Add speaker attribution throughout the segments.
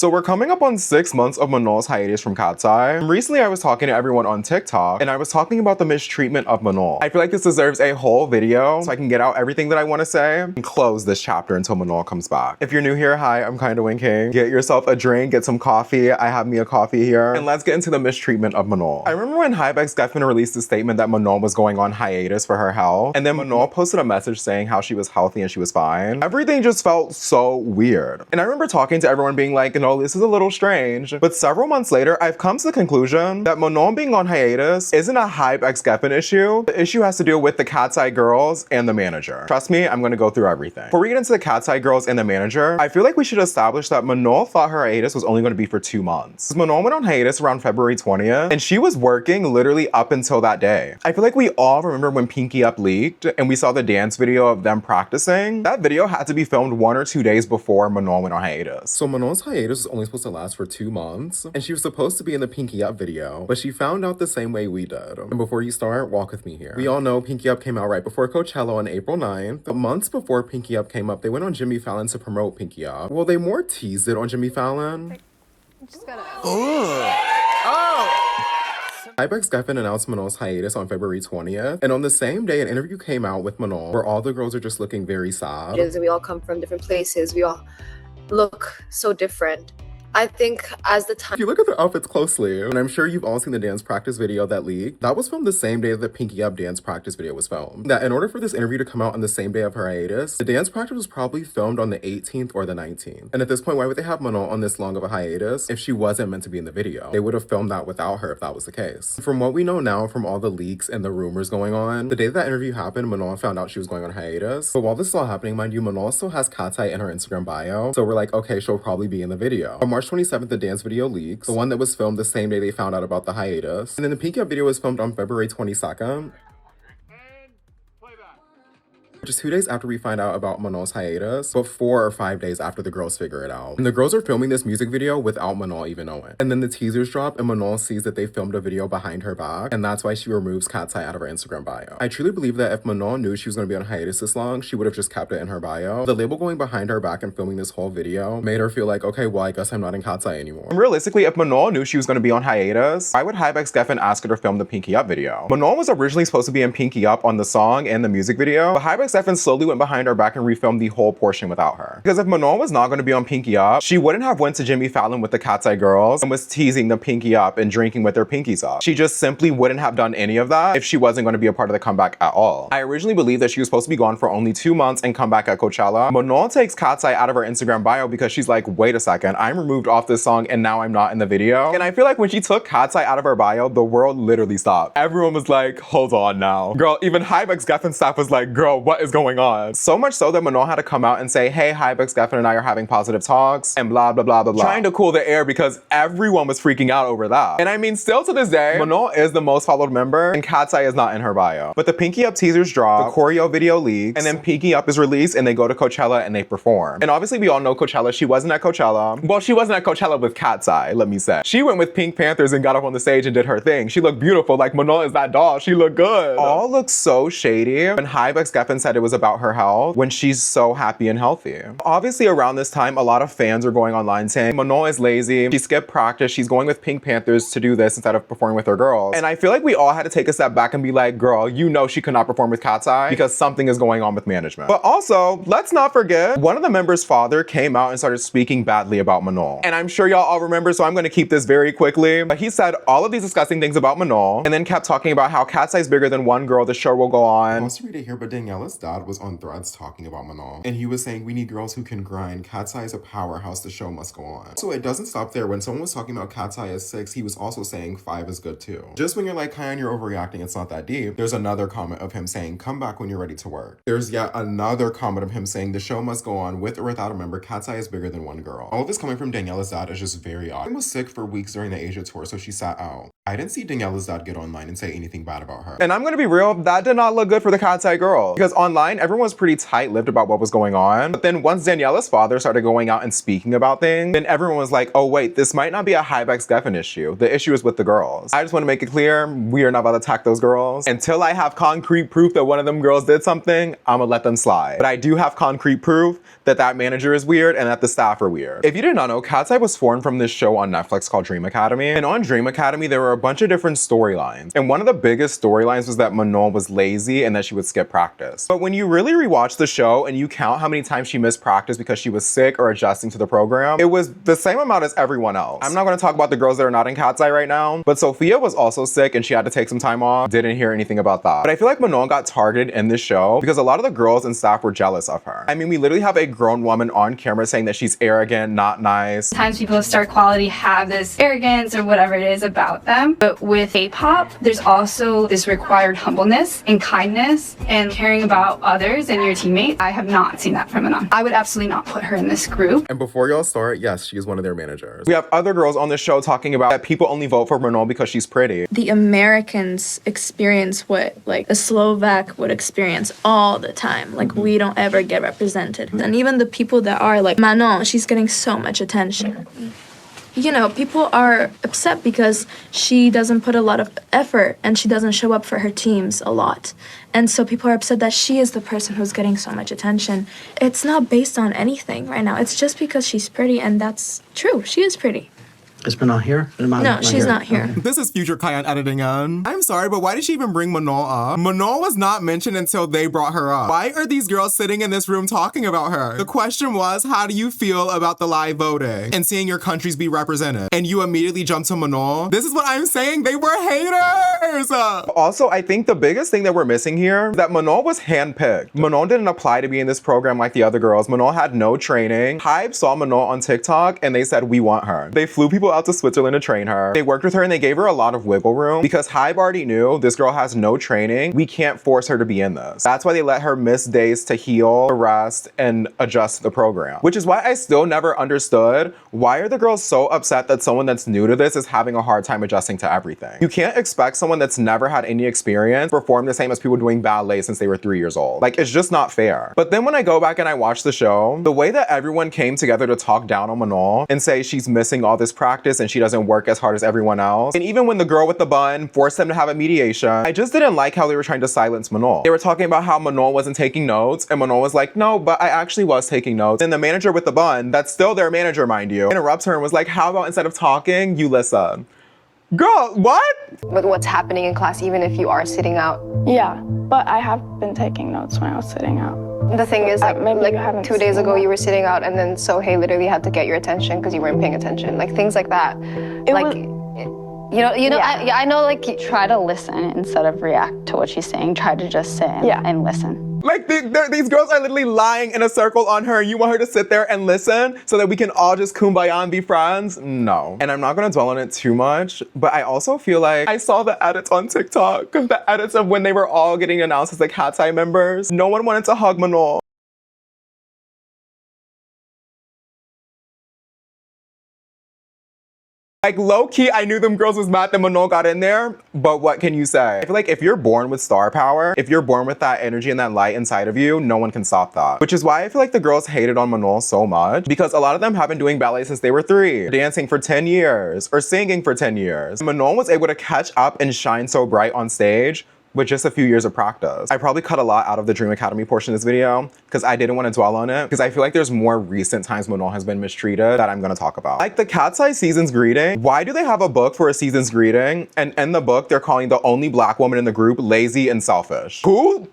Speaker 1: So we're coming up on 6 months of Manon's hiatus from Katseye. Recently I was talking to everyone on TikTok and I was talking about the mistreatment of Manon. I feel like this deserves a whole video so I can get out everything that I want to say and close this chapter until Manon comes back. If you're new here, hi, I'm kinda winking. Get yourself a drink, get some coffee. I have me a coffee here. And let's get into the mistreatment of Manon. I remember when Hiatus definitely released a statement that Manon was going on hiatus for her health. And then Manon posted a message saying how she was healthy and she was fine. Everything just felt so weird. And I remember talking to everyone being like, this is a little strange. But several months later, I've come to the conclusion that Manon being on hiatus isn't a Hype X Geffen issue. The issue has to do with the Katseye girls and the manager. Trust me, I'm gonna go through everything. Before we get into the Katseye girls and the manager, I feel like we should establish that Manon thought her hiatus was only gonna be for 2 months. Manon went on hiatus around February 20th, and she was working literally up until that day. I feel like we all remember when Pinky Up leaked, and we saw the dance video of them practicing. That video had to be filmed 1 or 2 days before Manon went on hiatus. So Manon's hiatus was only supposed to last for 2 months, and she was supposed to be in the Pinky Up video, but she found out the same way we did. And before you start, walk with me here. We all know Pinky Up came out right before Coachella on April 9th. But months before Pinky Up came up, they went on Jimmy Fallon to promote Pinky Up. Well, they more teased it on Jimmy Fallon.
Speaker 2: Just gotta...
Speaker 1: Hype X Geffen announced Manon's hiatus on February 20th, and on the same day, an interview came out with Manon where all the girls are just looking very sad.
Speaker 2: We all come from different places. We all look so different. I think as the time...
Speaker 1: If you look at their outfits closely, and I'm sure you've all seen the dance practice video that leaked, that was filmed the same day that the Pinky Up dance practice video was filmed. That in order for this interview to come out on the same day of her hiatus, the dance practice was probably filmed on the 18th or the 19th. And at this point, why would they have Manon on this long of a hiatus if she wasn't meant to be in the video? They would have filmed that without her if that was the case. From what we know now from all the leaks and the rumors going on, the day that interview happened, Manon found out she was going on hiatus. But while this is all happening, mind you, Manon still has Katseye in her Instagram bio, so we're like, okay, she'll probably be in the video. On March 27th, the dance video leaks, the one that was filmed the same day they found out about the hiatus. And then the Pinky Up video was filmed on February 22nd. Just 2 days after we find out about Manon's hiatus, but 4 or 5 days after the girls figure it out. And the girls are filming this music video without Manon even knowing. And then the teasers drop and Manon sees that they filmed a video behind her back, and that's why she removes Katseye out of her Instagram bio. I truly believe that if Manon knew she was going to be on hiatus this long, she would have just kept it in her bio. The label going behind her back and filming this whole video made her feel like, okay, well, I guess I'm not in Katseye anymore. And realistically, if Manon knew she was going to be on hiatus, why would Hype X Geffen ask her to film the Pinky Up video? Manon was originally supposed to be in Pinky Up on the song and the music video, but Hype X Geffen slowly went behind her back and refilmed the whole portion without her. Because if Manon was not going to be on Pinky Up, she wouldn't have went to Jimmy Fallon with the Katseye girls and was teasing the Pinky Up and drinking with their pinkies up. She just simply wouldn't have done any of that if she wasn't going to be a part of the comeback at all. I originally believed that she was supposed to be gone for only 2 months and come back at Coachella. Manon takes Katseye out of her Instagram bio because she's like, wait a second, I'm removed off this song and now I'm not in the video. And I feel like when she took Katseye out of her bio, the world literally stopped. Everyone was like, hold on now. Girl, even Hype X Geffen staff was like, girl, what is going on? So much so that Manon had to come out and say, hey, Hype X Geffen and I are having positive talks and blah, blah, blah, blah, blah. Trying to cool the air because everyone was freaking out over that. And I mean, still to this day, Manon is the most followed member and Katseye is not in her bio. But the Pinky Up teasers drop, the choreo video leaks, and then Pinky Up is released and they go to Coachella and they perform. And obviously we all know Coachella, she wasn't at Coachella. Well, she wasn't at Coachella with Katseye, let me say. She went with Pink Panthers and got up on the stage and did her thing. She looked beautiful, like Manon is that doll, she looked good. All looked so shady when Hype X Geffen said it was about her health when she's so happy and healthy. Obviously around this time, a lot of fans are going online saying Manon is lazy, she skipped practice, she's going with Pink Panthers to do this instead of performing with her girls. And I feel like we all had to take a step back and be like, girl, you know she could not perform with Katseye because something is going on with management. But also, let's not forget, one of the members' father came out and started speaking badly about Manon. And I'm sure y'all all remember, so I'm gonna keep this very quickly. But he said all of these disgusting things about Manon and then kept talking about how Katseye is bigger than one girl, the show will go on. I lost to read it here, but Daniela's dad was on Threads talking about Manon. And he was saying, we need girls who can grind. Katseye is a powerhouse, the show must go on. So it doesn't stop there. When someone was talking about Katseye as 6, he was also saying 5 is good too. Just when you're like, Kyon, you're overreacting, it's not that deep, there's another comment of him saying, come back when you're ready to work. There's yet another comment of him saying, the show must go on, with or without a member, Katseye is bigger than one girl. All of this coming from Daniela's dad is just very odd. I was sick for weeks during the Asia tour, so she sat out. I didn't see Daniela's dad get online and say anything bad about her.
Speaker 3: And I'm gonna be real, that did not look good for the Katseye girl. Because online, everyone was pretty tight-lipped about what was going on. But then once Daniela's father started going out and speaking about things, then everyone was like, oh wait, this might not be a Hybex-Geffen issue. The issue is with the girls. I just wanna make it clear, we are not about to attack those girls. Until I have concrete proof that one of them girls did something, I'm gonna let them slide. But I do have concrete proof that that manager is weird and that the staff are weird. If you did not know, Katseye was formed from this show on Netflix called Dream Academy. And on Dream Academy, there were a bunch of different storylines. And one of the biggest storylines was that Manon was lazy and that she would skip practice. But when you really rewatch the show and you count how many times she missed practice because she was sick or adjusting to the program, it was the same amount as everyone else. I'm not gonna talk about the girls that are not in Katseye right now, but Sophia was also sick and she had to take some time off. Didn't hear anything about that. But I feel like Manon got targeted in this show because a lot of the girls and staff were jealous of her. I mean, we literally have a grown woman on camera saying that she's arrogant, not nice.
Speaker 4: Sometimes people of star quality have this arrogance or whatever it is about them. But with K-pop, there's also this required humbleness and kindness and caring about others and your teammates. I have not seen that from Manon. I would absolutely not put her in this group.
Speaker 1: And before y'all start, yes, she is one of their managers.
Speaker 3: We have other girls on the show talking about that people only vote for Manon because she's pretty.
Speaker 5: The Americans experience what like a Slovak would experience all the time. Like we don't ever get represented. And even the people that are like Manon, she's getting so much attention. You know, people are upset because she doesn't put a lot of effort and she doesn't show up for her teams a lot. And so people are upset that she is the person who's getting so much attention. It's not based on anything right now. It's just because she's pretty, and that's true. She is pretty.
Speaker 6: Is Manon here?
Speaker 5: No, she's not here.
Speaker 6: Okay.
Speaker 1: This is future Kyon editing in. I'm sorry, but why did she even bring Manon up? Manon was not mentioned until they brought her up. Why are these girls sitting in this room talking about her? The question was, how do you feel about the live voting and seeing your countries be represented? And you immediately jump to Manon? This is what I'm saying. They were haters.
Speaker 3: Also, I think the biggest thing that we're missing here is that Manon was handpicked. Manon didn't apply to be in this program like the other girls. Manon had no training. Hybe saw Manon on TikTok and they said, we want her. They flew people out to Switzerland to train her. They worked with her and they gave her a lot of wiggle room because Hybe already knew this girl has no training. We can't force her to be in this. That's why they let her miss days to heal, rest, and adjust to the program. Which is why I still never understood why are the girls so upset that someone that's new to this is having a hard time adjusting to everything. You can't expect someone that's never had any experience perform the same as people doing ballet since they were 3 years old. Like, it's just not fair. But then when I go back and I watch the show, the way that everyone came together to talk down on Manon and say she's missing all this practice and she doesn't work as hard as everyone else. And even when the girl with the bun forced them to have a mediation, I just didn't like how they were trying to silence Manon. They were talking about how Manon wasn't taking notes, and Manon was like, no, but I actually was taking notes. And the manager with the bun, that's still their manager, mind you, interrupts her and was like, how about instead of talking, you listen? Girl, what?
Speaker 7: With what's happening in class, even if you are sitting out.
Speaker 8: Yeah, but I have been taking notes when I was sitting out.
Speaker 7: The thing is, like,
Speaker 8: maybe you haven't
Speaker 7: 2 days
Speaker 8: seen
Speaker 7: ago,
Speaker 8: that.
Speaker 7: you were sitting out, and then Sohei literally had to get your attention because you weren't paying attention. Like, things like that.
Speaker 8: Yeah.
Speaker 7: I know, like,
Speaker 9: Try to listen instead of react to what she's saying. Try to just sit and listen.
Speaker 3: Like, these girls are literally lying in a circle on her. You want her to sit there and listen so that we can all just kumbaya and be friends? No. And I'm not gonna dwell on it too much, but I also feel like I saw the edits on TikTok, the edits of when they were all getting announced as the Katseye members. No one wanted to hug Manon. Like, low-key, I knew them girls was mad that Manon got in there, but what can you say? I feel like if you're born with star power, if you're born with that energy and that light inside of you, no one can stop that. Which is why I feel like the girls hated on Manon so much, because a lot of them have been doing ballet since they were 3, dancing for 10 years, or singing for 10 years. Manon was able to catch up and shine so bright on stage with just a few years of practice. I probably cut a lot out of the Dream Academy portion of this video because I didn't want to dwell on it, because I feel like there's more recent times Manon has been mistreated that I'm going to talk about. Like the Katseye season's greeting. Why do they have a book for a season's greeting? And in the book, they're calling the only black woman in the group lazy and selfish. Who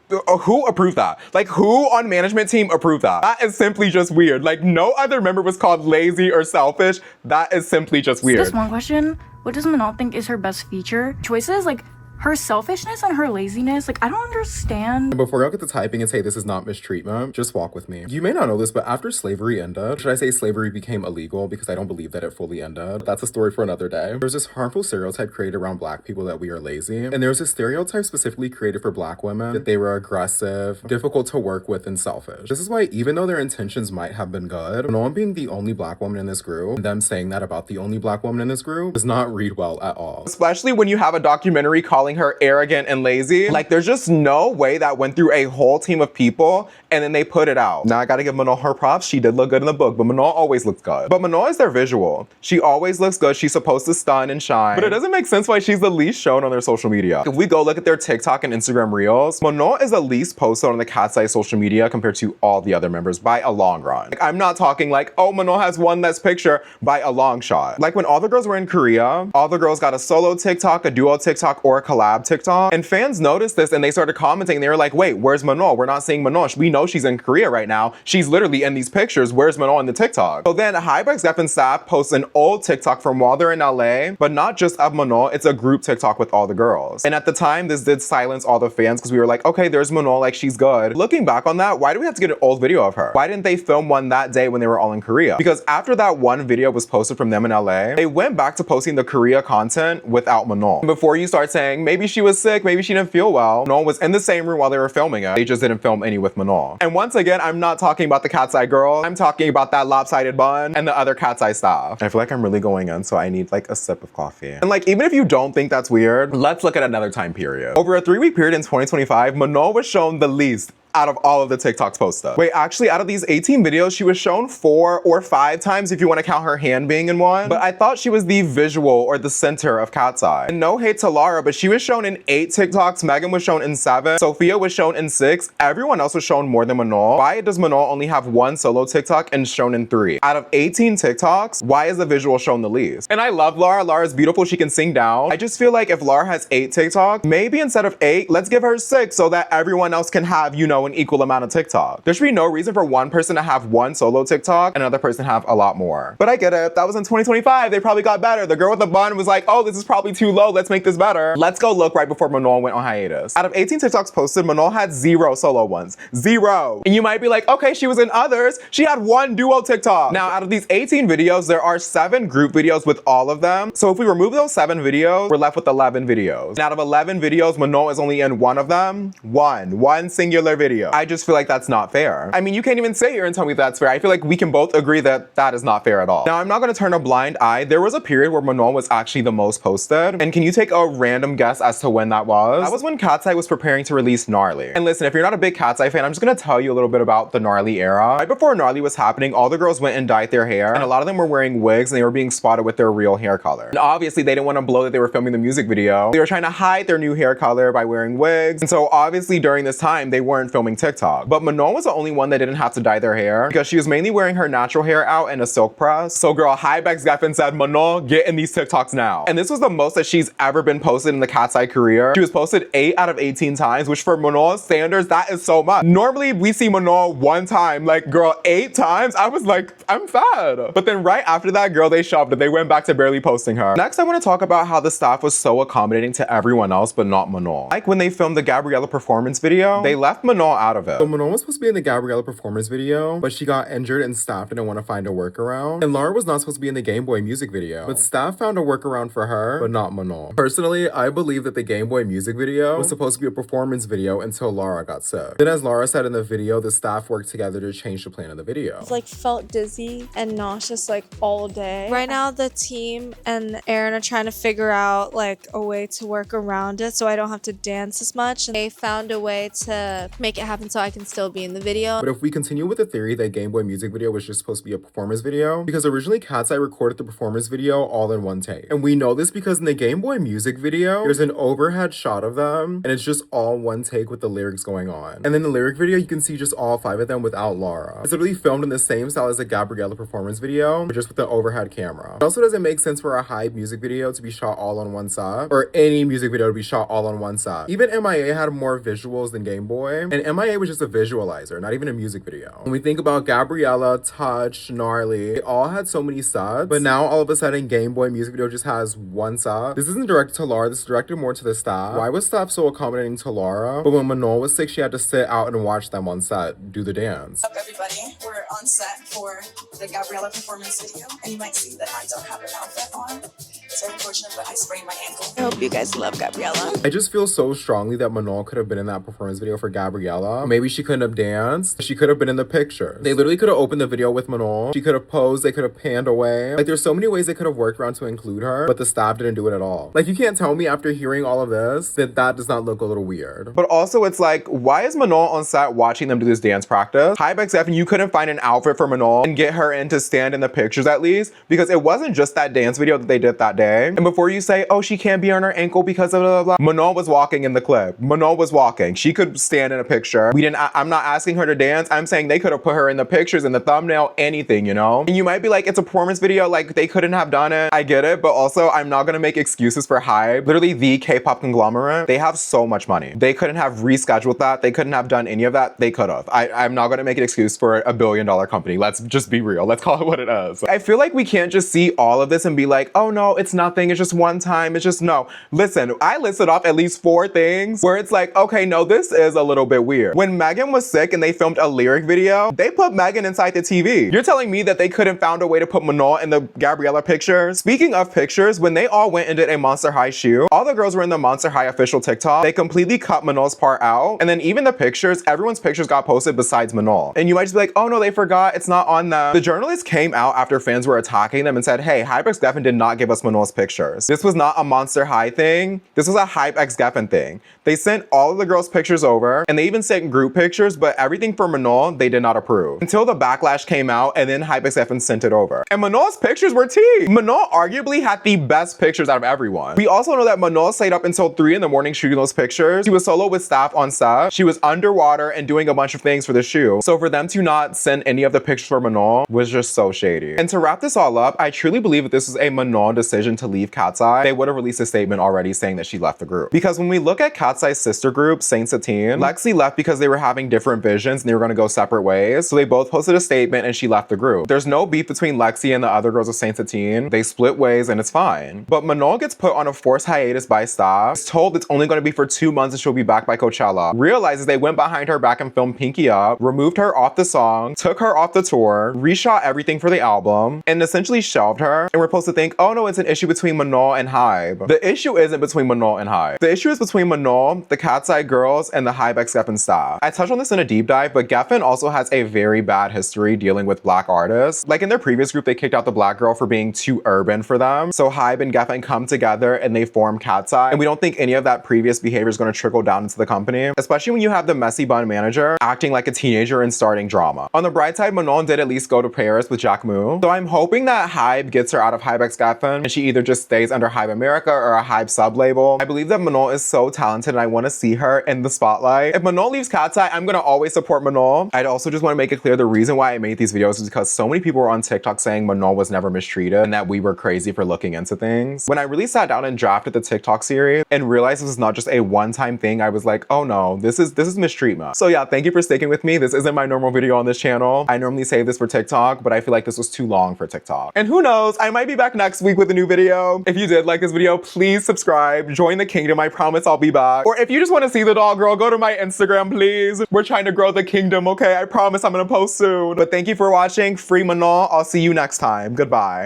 Speaker 3: approved that? Like, who on management team approved that? That is simply just weird. Like, no other member was called lazy or selfish. That is simply just weird.
Speaker 10: Just one question. What does Manon think is her best feature? Choices like
Speaker 6: her selfishness and her laziness, like, I don't understand.
Speaker 1: And before y'all get to typing and say this is not mistreatment, just walk with me. You may not know this, but after slavery ended, should I say slavery became illegal, because I don't believe that it fully ended. That's a story for another day. There's this harmful stereotype created around Black people that we are lazy. And there's this stereotype specifically created for Black women that they were aggressive, difficult to work with, and selfish. This is why even though their intentions might have been good, Manon being the only Black woman in this group, and them saying that about the only Black woman in this group, does not read well at all.
Speaker 3: Especially when you have a documentary calling her arrogant and lazy. Like, there's just no way that went through a whole team of people and then they put it out. Now I gotta give Manon her props. She did look good in the book, but Manon always looks good. But Manon is their visual. She always looks good. She's supposed to stun and shine. But it doesn't make sense why she's the least shown on their social media. If we go look at their TikTok and Instagram reels, Manon is the least posted on the Katseye social media compared to all the other members by a long run. Like, I'm not talking like, oh, Manon has one less picture by a long shot. Like, when all the girls were in Korea, all the girls got a solo TikTok, a duo TikTok, or a collab TikTok. And fans noticed this and they started commenting. They were like, wait, where's Manon? We're not seeing Manon. We know she's in Korea right now. She's literally in these pictures. Where's Manon in the TikTok? So then Hybex Def and Staff posts an old TikTok from while they're in LA, but not just of Manon, it's a group TikTok with all the girls. And at the time, this did silence all the fans because we were like, okay, there's Manon, like, she's good. Looking back on that, why do we have to get an old video of her? Why didn't they film one that day when they were all in Korea? Because after that one video was posted from them in LA, they went back to posting the Korea content without Manon. Before you start saying, maybe she was sick, maybe she didn't feel well, Manon was in the same room while they were filming it. They just didn't film any with Manon. And once again, I'm not talking about the Katseye girl. I'm talking about that lopsided bun and the other Katseye staff. I feel like I'm really going in, so I need like a sip of coffee. And like, even if you don't think that's weird, let's look at another time period. Over a 3-week period in 2025, Manon was shown the least out of all of the TikToks posted. Wait, actually, out of these 18 videos, she was shown 4 or 5 times if you want to count her hand being in one. But I thought she was the visual or the center of Katseye. And no hate to Lara, but she was shown in 8 TikToks, Megan was shown in 7, Sophia was shown in 6, everyone else was shown more than Manon. Why does Manon only have 1 solo TikTok and shown in 3? Out of 18 TikToks, why is the visual shown the least? And I love Lara. Lara's beautiful, she can sing down. I just feel like if Lara has 8 TikToks, maybe instead of 8, let's give her 6 so that everyone else can have, you know, an equal amount of TikTok. There should be no reason for one person to have 1 solo TikTok and another person have a lot more. But I get it. That was in 2025. They probably got better. The girl with the bun was like, oh, this is probably too low. Let's make this better. Let's go look right before Manon went on hiatus. Out of 18 TikToks posted, Manon had 0 solo ones. 0. And you might be like, okay, she was in others. She had 1 duo TikTok. Now, out of these 18 videos, there are 7 group videos with all of them. So if we remove those 7 videos, we're left with 11 videos. And out of 11 videos, Manon is only in 1 of them. One singular video. I just feel like that's not fair. I mean, you can't even sit here and tell me that's fair. I feel like we can both agree that that is not fair at all. Now, I'm not gonna turn a blind eye. There was a period where Manon was actually the most posted. And can you take a random guess as to when that was? That was when Katseye was preparing to release Gnarly. And listen, if you're not a big Katseye fan, I'm just gonna tell you a little bit about the Gnarly era. Right before Gnarly was happening, all the girls went and dyed their hair. And a lot of them were wearing wigs and they were being spotted with their real hair color. And obviously, they didn't want to blow that they were filming the music video. They were trying to hide their new hair color by wearing wigs. And so obviously, during this time, they weren't filming TikTok. But Manon was the only one that didn't have to dye their hair because she was mainly wearing her natural hair out in a silk press. So girl, Hybex Def and said, Manon, get in these TikToks now. And this was the most that she's ever been posted in the Katseye career. She was posted 8 out of 18 times, which for Manon's standards, that is so much. Normally we see Manon 1 time, like girl, 8 times. I was like, I'm sad. But then right after that, girl, they shoved it. They went back to barely posting her. Next, I want to talk about how the staff was so accommodating to everyone else, but not Manon. Like when they filmed the Gabriella performance video, they left Manon out of it.
Speaker 1: So Manon was supposed to be in the Gabriella performance video, but she got injured and staff didn't want to find a workaround. And Lara was not supposed to be in the Game Boy music video, but staff found a workaround for her, but not Manon. Personally, I believe that the Game Boy music video was supposed to be a performance video until Lara got sick. Then as Lara said in the video, the staff worked together to change the plan of the video.
Speaker 10: I've like felt dizzy and nauseous like all day. Right now the team and Aaron are trying to figure out like a way to work around it so I don't have to dance as much. And they found a way to make it happen so I can still be in the video.
Speaker 1: But if we continue with the theory that Game Boy music video was just supposed to be a performance video, because originally Katseye recorded the performance video all in one take. And we know this because in the Game Boy music video, there's an overhead shot of them and it's just all one take with the lyrics going on. And then the lyric video, you can see just all 5 of them without Lara. It's literally filmed in the same style as the Gabriella performance video, but just with the overhead camera. It also doesn't make sense for a Hybe music video to be shot all on one side, or any music video to be shot all on one side. Even MIA had more visuals than Game Boy, and MIA was just a visualizer, not even a music video. When we think about Gabriella, Touch, Gnarly, they all had so many subs, but now all of a sudden Game Boy music video just has one sub. This isn't directed to Lara, this is directed more to the staff. Why was staff so accommodating to Lara? But when Manon was sick, she had to sit out and watch them on set do the dance.
Speaker 11: What's up, everybody? We're on set for the Gabriella performance video, and you might see that I don't have an outfit on. It's very unfortunate, but I sprained my ankle. I hope you guys love Gabriella.
Speaker 1: I just feel so strongly that Manon could have been in that performance video for Gabriella. Maybe she couldn't have danced. She could have been in the picture. They literally could have opened the video with Manon. She could have posed. They could have panned away. Like, there's so many ways they could have worked around to include her, but the staff didn't do it at all. Like, you can't tell me after hearing all of this that that does not look a little weird.
Speaker 3: But also, it's like, why is Manon on set watching them do this dance practice? Hypex you couldn't find an outfit for Manon and get her in to stand in the pictures at least, because it wasn't just that dance video that they did that day. And before you say, oh, she can't be on her ankle because of blah, blah, blah, Manon was walking in the clip. Manon was walking. She could stand in a picture. I'm not asking her to dance. I'm saying they could have put her in the pictures, in the thumbnail, anything, you know? And you might be like, it's a performance video, like they couldn't have done it. I get it, but also I'm not gonna make excuses for Hybe. Literally the K-pop conglomerate. They have so much money. They couldn't have rescheduled that. They couldn't have done any of that. They could have. I'm not gonna make an excuse for a $1 billion company. Let's just be real. Let's call it what it is. I feel like we can't just see all of this and be like, oh no, it's nothing. It's just one time. It's just no. Listen, I listed off at least 4 things where it's like, okay, no, this is a little bit weird. When Megan was sick and they filmed a lyric video, they put Megan inside the TV. You're telling me that they couldn't found a way to put Manon in the Gabriella pictures? Speaking of pictures, when they all went and did a Monster High shoot, all the girls were in the Monster High official TikTok. They completely cut Manon's part out. And then even the pictures, everyone's pictures got posted besides Manon. And you might just be like, oh no, they forgot. It's not on them. The journalists came out after fans were attacking them and said, hey, Hypex did not give us Manon's pictures. This was not a Monster High thing. This was a Hypex thing. They sent all of the girls' pictures over, and they even sent group pictures, but everything for Manon, they did not approve. Until the backlash came out, and then Hypex sent it over. And Manon's pictures were tea. Manon arguably had the best pictures out of everyone. We also know that Manon stayed up until 3 in the morning shooting those pictures. She was solo with staff on set. She was underwater and doing a bunch of things for the shoot. So for them to not send any of the pictures for Manon was just so shady. And to wrap this all up, I truly believe that this was a Manon decision to leave Katseye. They would have released a statement already saying that she left the group. Because when we look at Katseye's sister group, Saint Satine, Lexi left because they were having different visions and they were gonna go separate ways. So they both posted a statement and she left the group. There's no beef between Lexi and the other girls of Saint Satine. They split ways and it's fine. But Manon gets put on a forced hiatus by staff. She's told it's only gonna be for 2 months and she'll be back by Coachella. Realizes they went behind her back and filmed Pinky Up, removed her off the song, took her off the tour, reshot everything for the album, and essentially shelved her. And we're supposed to think, oh no, it's an issue between Manon and Hybe. The issue isn't between Manon and Hybe. The issue is between Manon, the Katseye girls, and the Hybe X Geffen staff. I touched on this in a deep dive, but Geffen also has a very bad history dealing with black artists. Like in their previous group, they kicked out the black girl for being too urban for them. So Hybe and Geffen come together and they form Katseye. And we don't think any of that previous behavior is going to trickle down into the company, especially when you have the messy bun manager acting like a teenager and starting drama. On the bright side, Manon did at least go to Paris with Jack Moo. So I'm hoping that Hybe gets her out of Hybe X Geffen and she either just stays under Hybe America or a Hybe sub-label. I believe that Manon is so talented and I want to see her in the spotlight. If Manon leaves Katseye, I'm going to always support Manon. I'd also just want to make it clear the reason why I made these videos is because so many people were on TikTok saying Manon was never mistreated and that we were crazy for looking into things. When I really sat down and drafted the TikTok series and realized this was not just a one-time thing, I was like, oh no, this is mistreatment. So yeah, thank you for sticking with me. This isn't my normal video on this channel. I normally save this for TikTok, but I feel like this was too long for TikTok. And who knows, I might be back next week with a new video. If you did like this video, please subscribe, join the kingdom. I promise I'll be back. Or if you just want to see the doll girl, go to my Instagram, please. We're trying to grow the kingdom, okay? I promise I'm gonna post soon. But thank you for watching. Free Manon. I'll see you next time. Goodbye.